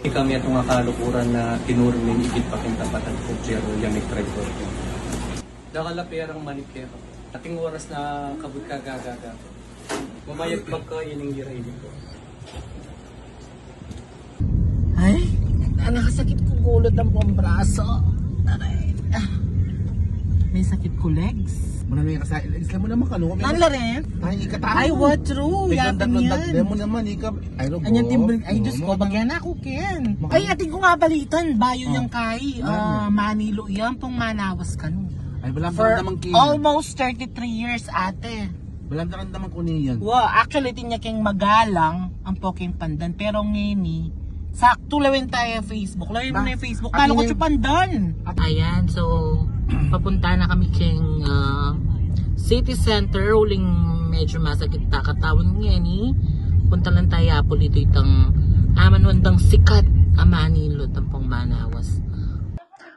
Kami itong kalukuran na tinuro ng ikit pakintapatan ko pero yamik tripod. Nakalaperang manikero. Ating oras na kabut kagagaga. Mamayag pagka ining gira-inig ko. Ay, nakasakit ko gulod ng buong braso. May sakit ko legs. Marami ka sa Islam mo naman kanu. Nala rin? Ay, ikatago. Ay, what true? Yakin yan. Dagdag mo naman, ikaw. Ay, no, Anyan timbring. Ay, Diyos ko, bagyan ako, Ken. Ay, ating ko nga balitan. Bayo yung kay. Manilo yan, pong manawas ka no. Ay, walang For naman kiyan. almost 33 years, ate. Walang naman ko niyan. Wow, actually, tinyaking magalang ang poking pandan. Pero ngini, sakto lawin tayo Facebook. Lawin mo na yung Facebook. Lalo ko siya pandan. Ayan, so, papunta na kami keng city center. Uling medyo masakit katawan ngini. Punta lang tayo po dito itang amanwandang sikat Manilo, tampong Manawas.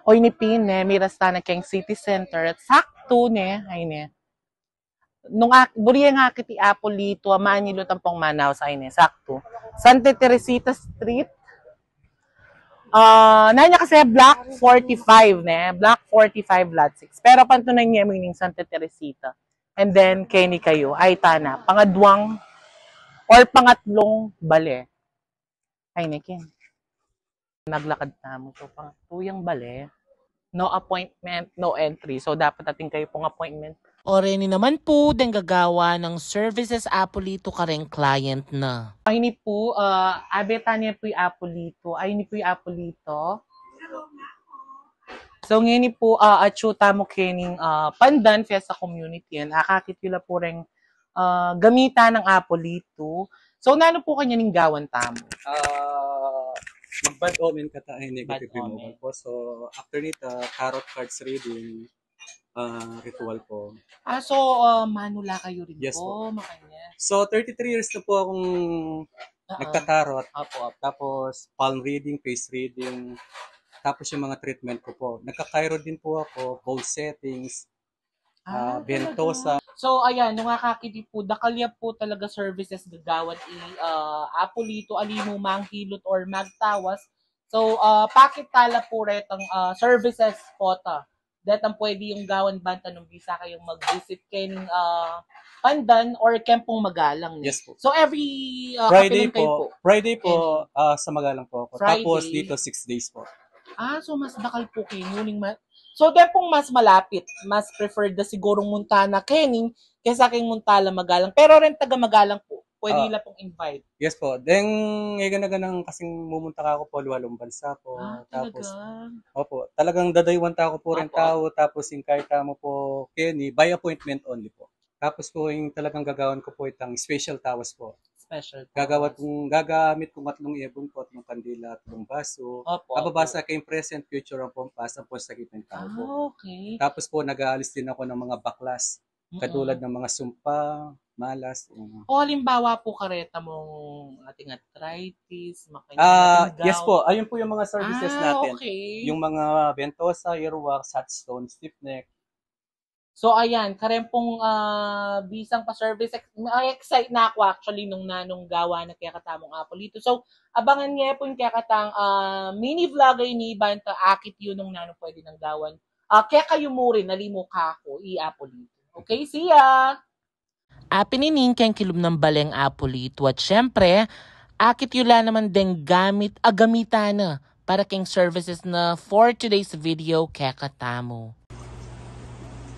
Oy ni Pin, miras na keng city center. At sakto ne, ay ne. Nung buriya nga kiti Apolito, Manilo, tampong Manawas, ay ne, sakto. Santa Teresita Street. Nanya kasi Block 45 ne, Block 45 lot 6. Pero pantunay niya meaning Santa Teresita. And then Kenny kayo ay tana pangadwang or pangatlong bale. Ay nekin. Naglakad na mo so pangatuyang bale. No appointment, no entry. So dapat natin kayo pong appointment. Oreni naman po din gagawa ng services Apolito kareng client na. Ay ni po, abetanya po yung Apolito. Ay ni po yung Apolito. So ngayon po, achuta mo kining pandan fiesta community yan. Akakitila po rin gamita ng Apolito. So nano po kanya ning gawan tamo? Mag-bad omen ka tayo negative removal po. So after nito, tarot cards reading, ritual po. So manula kayo rin yes, po, makanya. So 33 years na po akong nagtatarot. Apo. Tapos palm reading, face reading, tapos yung mga treatment ko po. Nagka-Cairo din po ako, goal settings, bentosa. So ayan, nung kakakiti po, dakalya po talaga services gagawan Apolito, alimo manghilot or magtawas. So pakit tala po retang services po ta. Datang pwede yung gawan banta nung bisa kayong mag-visit kaning pandan or kempong magalang. Yes po. So every Friday po sa magalang po ako. Friday. Tapos dito 6 days po. So mas dakal po kayo. So depong mas malapit, mas preferred na sigurong Montana kening kaysa king Montala magalang. Pero rin taga magalang po. Pwede nila pong invite. Yes po. Then, ganang kasing mumunta ka ako po, luwalong bansa po. Tapos, opo, talagang dadaywan ako po rin tao. Tapos, yung kahit mo po, Kenny, by appointment only po. Tapos po, yung talagang gagawan ko po itang special tawas po. Special. Gagamit kong 3 ebon po, 3 kandila, 3 baso. Kababasa kayong present, future, ang pampas, ang po sa gitna ng tao po. Okay. Tapos po, nag-aalis din ako ng mga baklas. Katulad ng mga sumpa, malas. O halimbawa po kareta mong ating arthritis, yes po. Ayun po yung mga services natin. Okay. Yung mga bentosa, earwax, hot stone, stiff neck. So ayan, karempong bisang pa-service. Excited na ako actually nung gawa na kaya katamong Apolito. So abangan niya po yung kaya katang mini vlog ay ni Banta akit yun nung nanong pwede ng gawan. Kaya kayo mo rin, nalimo ka ako, i-Apolito. Okay, see ya! Apinining keng kilom ng baleng Apolito at syempre, akit yula naman din gamita na para keng services na for today's video kaya katamo.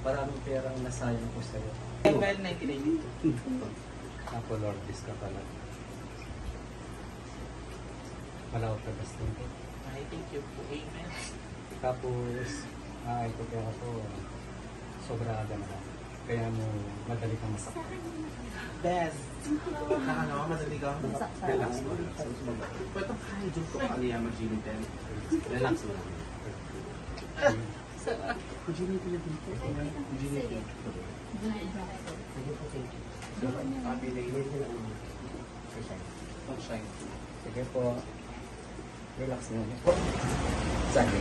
Maraming perang nasayang po sa'yo. Well, 1992. Ako, Lordis ka pala. Malawag ka gaston ko. I thank you po. Amen. Tapos, ito kaya ako, sobra aga na. Kaya mo, madali kang masakit. Best. Madali ka. Relax mo. Pwede kayo dyan ko kaliya mag-ginitin. Relax mo. Kujini pala dito. Kujini pala. Sunshine. Sige po. Relax mo. Sige.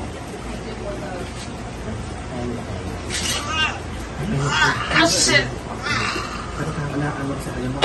Shit! Ano sa kanya mo?